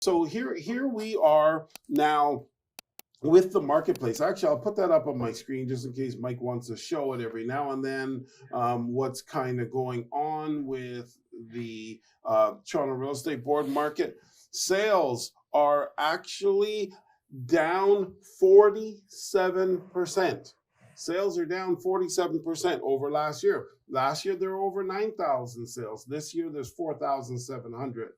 So here we are now with the marketplace. Actually, I'll put that up on my screen just in case Mike wants to show it every now and then. What's kind of going on with the Toronto Real Estate Board market? Sales are actually down 47%. Sales are down 47% over last year. Last year, there were over 9,000 sales. This year, there's 4,700.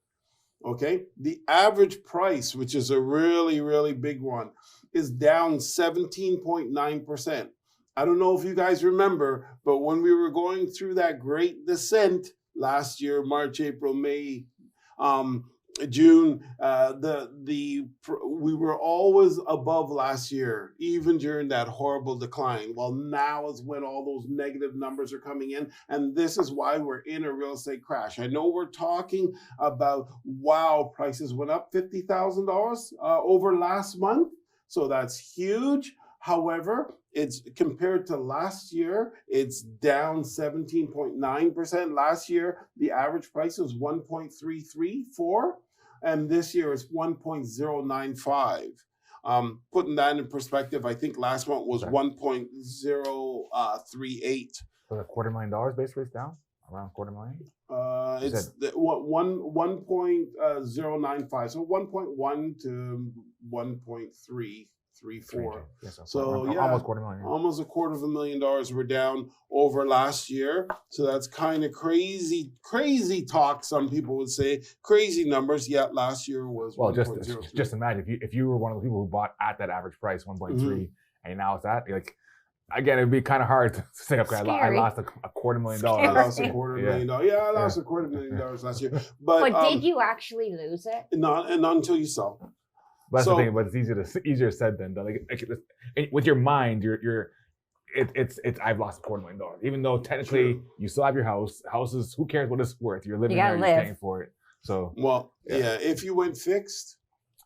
Okay, the average price, which is a really, really big one, is down 17.9%. I don't know if you guys remember, but when we were going through that great descent last year, March, April, May, June, we were always above last year, even during that horrible decline. Well, now is when all those negative numbers are coming in, and this is why we're in a real estate crash. I know we're talking about, wow, prices went up $50,000 over last month, so that's huge. However, it's compared to last year, it's down 17.9%. Last year, the average price was 1.334, and this year it's 1.095. Putting that in perspective, I think last month was 1.038. So $250,000 basically is down around $250,000. It's 1.095, so 1.1 to 1.334. Yes, So yeah, almost $250,000. Almost $250,000 we're down over last year. So that's kind of crazy talk. Some people would say crazy numbers. Yet last year was just imagine if you were one of the people who bought at that average price 1.3, and now it's that, like, again, it'd be kind of hard to say, okay, I lost $250,000. I lost $250,000. Yeah, I lost $250,000 last year. But did you actually lose it? Not until you sell. That's the thing, but it's easier said than done. Like with your mind, it's I've lost $250,000. Even though technically you still have your house. Houses, who cares what it's worth? You're living there, you're paying for it. So yeah, if you went fixed,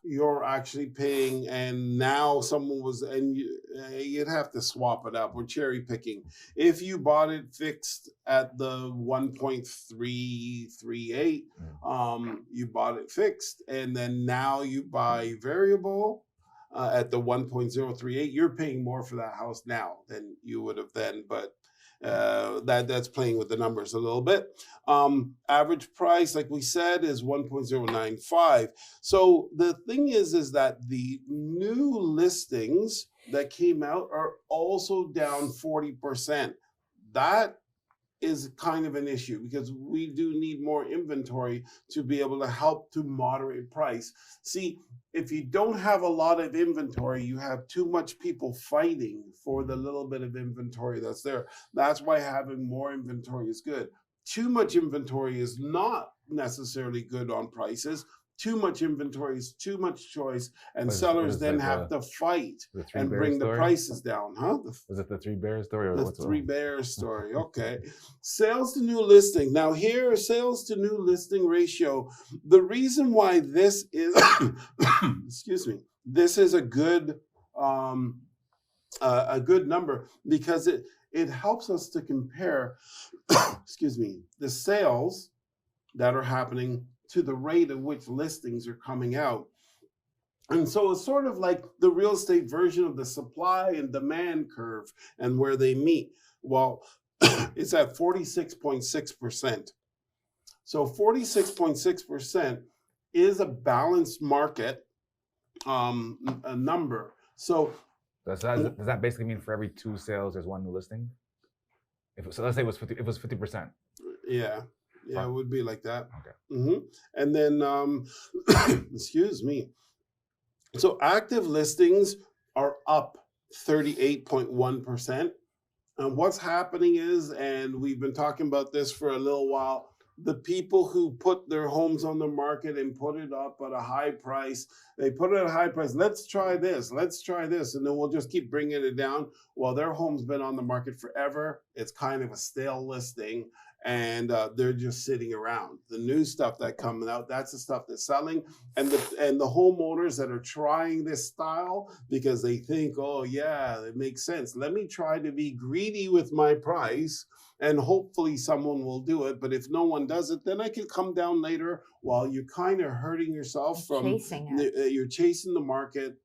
you're actually paying, and now you'd have to swap it up. We're cherry picking. If you bought it fixed at the 1.338, you bought it fixed, and then now you buy variable at the 1.038, you're paying more for that house now than you would have then, but that's playing with the numbers a little bit. Average price, like we said, is 1.095. So the thing is that the new listings that came out are also down 40%. That is kind of an issue because we do need more inventory to be able to help to moderate price. See, if you don't have a lot of inventory, you have too much people fighting for the little bit of inventory that's there. That's why having more inventory is good. Too much inventory is not necessarily good on prices. Too much inventory is too much choice, and sellers then have to fight and bring the prices down, huh? Was it the Three Bears story? The Three Bears story, okay. Sales to new listing. Now here, sales to new listing ratio. The reason why this is, excuse me, this is a good number because it helps us to compare, excuse me, the sales that are happening to the rate at which listings are coming out. And so it's sort of like the real estate version of the supply and demand curve and where they meet. Well, it's at 46.6%. So 46.6% is a balanced market a number. So does that basically mean for every 2 sales there's 1 new listing? So let's say it was 50%. Yeah. Yeah, it would be like that. Okay. And then, excuse me. So active listings are up 38.1%. And what's happening is, and we've been talking about this for a little while, the people who put their homes on the market and put it up at a high price, they put it at a high price. Let's try this. And then we'll just keep bringing it down. Well, their home's been on the market forever. It's kind of a stale listing. and they're just sitting around. The new stuff that coming out, that's the stuff that's selling, and the homeowners that are trying this style because they think, oh yeah, it makes sense. Let me try to be greedy with my price, and hopefully someone will do it. But if no one does it, then I can come down later while you're kind of hurting yourself from Chasing it. you're chasing the market,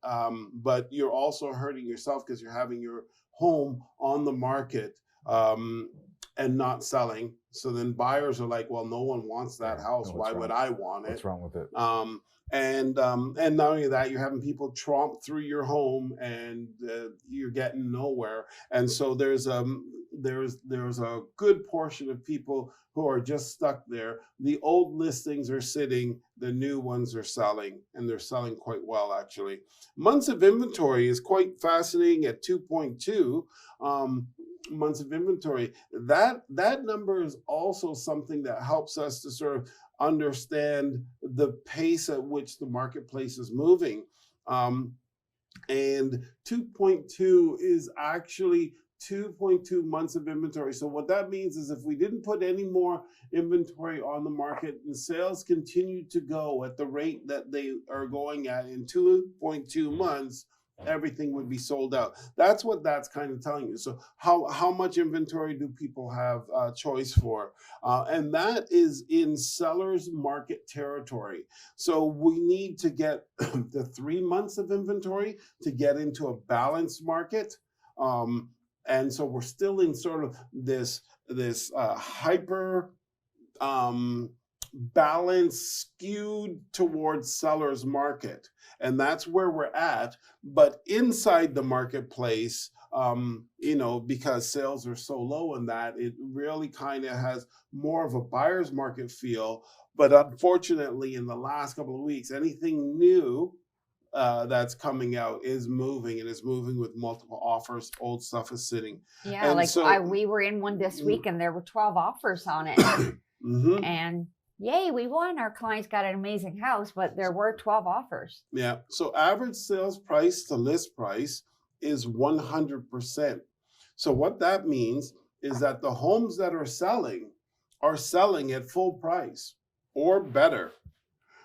but you're also hurting yourself because you're having your home on the market and not selling. So then buyers are like, well, no one wants that house. No, Why would I want it? What's wrong with it? And not only that, you're having people tromp through your home, and you're getting nowhere. And so there's a good portion of people who are just stuck there. The old listings are sitting, the new ones are selling, and they're selling quite well actually. Months of inventory is quite fascinating at 2.2. Months of inventory. That number is also something that helps us to sort of understand the pace at which the marketplace is moving. And 2.2 is actually 2.2 months of inventory. So what that means is if we didn't put any more inventory on the market and sales continue to go at the rate that they are going at in 2.2 months, everything would be sold out. That's what that's kind of telling you. So how much inventory do people have choice for? And that is in seller's market territory. So we need to get the 3 months of inventory to get into a balanced market. And so we're still in sort of this hyper balance skewed towards seller's market, and that's where we're at. But inside the marketplace, because sales are so low in that, it really kind of has more of a buyer's market feel. But unfortunately, in the last couple of weeks, anything new that's coming out is moving, and is moving with multiple offers. Old stuff is sitting. Yeah, And like so, we were in one this week and there were 12 offers on it. mhm. And yay, we won. Our clients got an amazing house, but there were 12 offers. Yeah. So average sales price to list price is 100%. So what that means is that the homes that are selling at full price or better.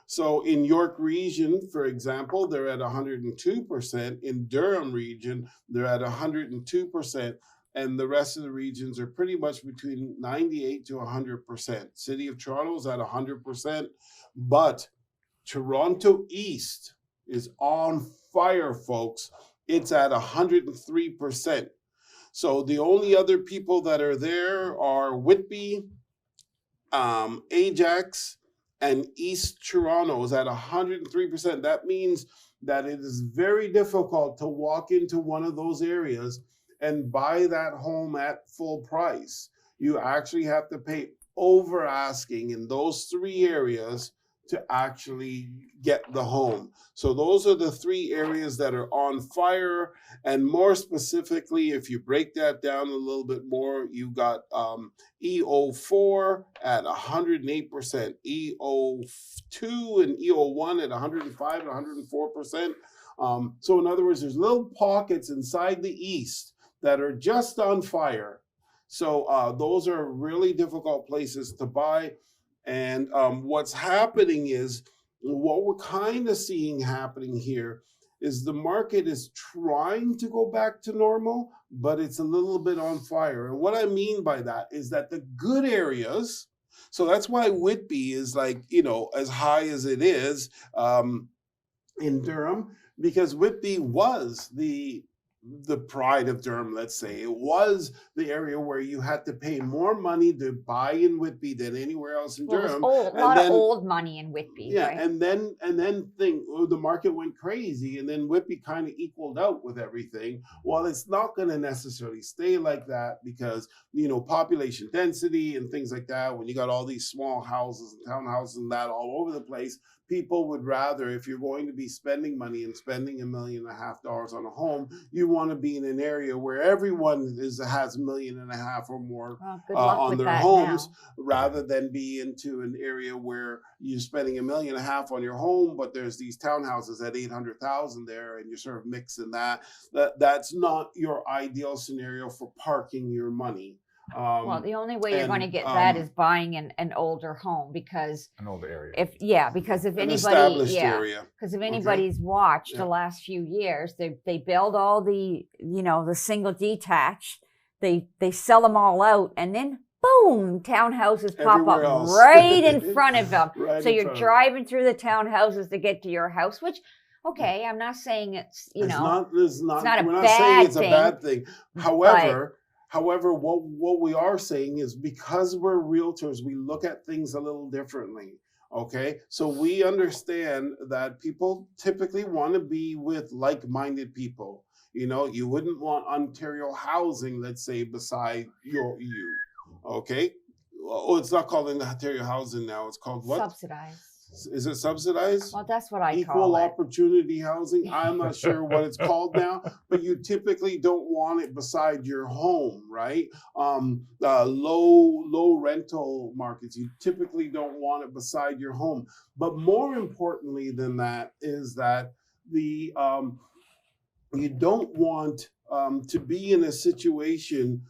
So in York region, for example, they're at 102%. In Durham region, they're at 102%. And the rest of the regions are pretty much between 98 to 100%. City of Toronto is at 100%, but Toronto East is on fire, folks. It's at 103%. So the only other people that are there are Whitby, Ajax, and East Toronto is at 103%. That means that it is very difficult to walk into one of those areas and buy that home at full price. You actually have to pay over asking in those 3 areas to actually get the home. So those are the 3 areas that are on fire. And more specifically, if you break that down a little bit more, you got EO4 at 108%, EO2 and EO1 at 105 and 104%. So in other words, there's little pockets inside the East that are just on fire. So those are really difficult places to buy. And what's happening is, what we're kind of seeing happening here is the market is trying to go back to normal, but it's a little bit on fire. And what I mean by that is that the good areas, so that's why Whitby is like, as high as it is in Durham, because Whitby was the pride of Durham, let's say. It was the area where you had to pay more money to buy in Whitby than anywhere else in Durham. A lot of old money in Whitby. Yeah, right? and then the market went crazy, and then Whitby kind of equaled out with everything. Well, it's not going to necessarily stay like that because population density and things like that. When you got all these small houses and townhouses and that all over the place, people would rather, if you're going to be spending money and spending $1.5 million on a home, you want to be in an area where everyone has $1.5 million or more on their homes, rather than be into an area where you're spending $1.5 million on your home, but there's these townhouses at 800,000 there, and you're sort of mixing that. That's not your ideal scenario for parking your money. Well, the only way you're going to get that is buying an older home, because An older area. if an anybody, established area. because if anybody's watched Yeah. the last few years, they build all the the single detached, they sell them all out, and then boom, townhouses pop Everywhere up else. right in front of them. Right So in you're front of driving through the townhouses to get to your house, which, okay, I'm not saying it's It's not a we're not saying bad it's a bad thing. However, what we are saying is, because we're realtors, we look at things a little differently. Okay, so we understand that people typically want to be with like-minded people. You wouldn't want Ontario Housing, let's say, beside you. Okay, oh, it's not called Ontario Housing now. It's called what? subsidized. Is it subsidized? Well, that's what I Equal call it. opportunity housing. I'm not sure what it's called now, but you typically don't want it beside your home, right? Low rental markets, you typically don't want it beside your home. But more importantly than that is that the you don't want to be in a situation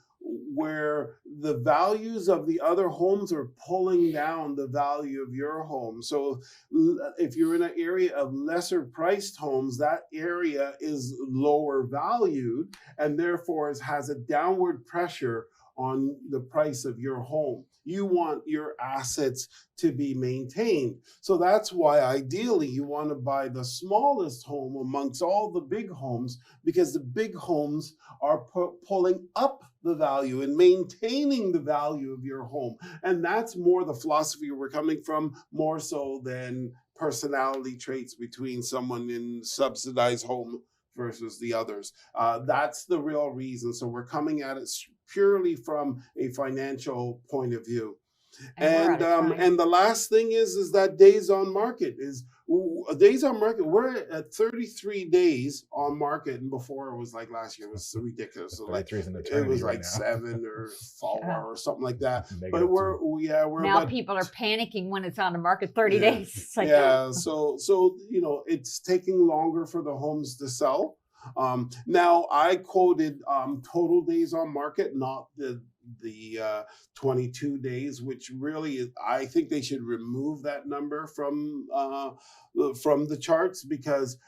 where the values of the other homes are pulling down the value of your home. So if you're in an area of lesser priced homes, that area is lower valued, and therefore it has a downward pressure on the price of your home. You want your assets to be maintained. So that's why ideally you want to buy the smallest home amongst all the big homes, because the big homes are pulling up the value and maintaining the value of your home. And that's more the philosophy we're coming from, more so than personality traits between someone in subsidized home versus the others. That's the real reason. So we're coming at it purely from a financial point of view. And the last thing is that days on market is days on market. We're at 33 days on market, and before it was like last year, it was ridiculous. So like it was like 7 or 4 or something like that. But we're now people are panicking when it's on the market 30 days. It's like, so it's taking longer for the homes to sell. Now I quoted total days on market, not the 22 days, which really is, I think they should remove that number from the charts, because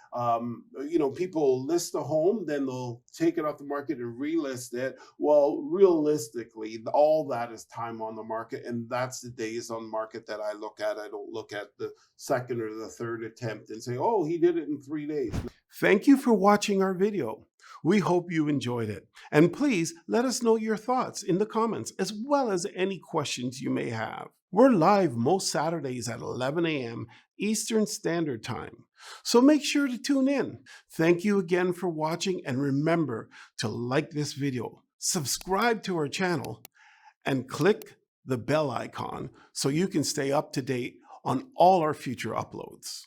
people list a home, then they'll take it off the market and relist it. Well, realistically, all that is time on the market, and that's the days on market that I look at. I don't look at the second or the third attempt and say, oh, he did it in 3 days. Thank you for watching our video. We hope you enjoyed it. And please let us know your thoughts in the comments, as well as any questions you may have. We're live most Saturdays at 11 a.m. Eastern Standard Time, so make sure to tune in. Thank you again for watching, and remember to like this video, subscribe to our channel, and click the bell icon so you can stay up to date on all our future uploads.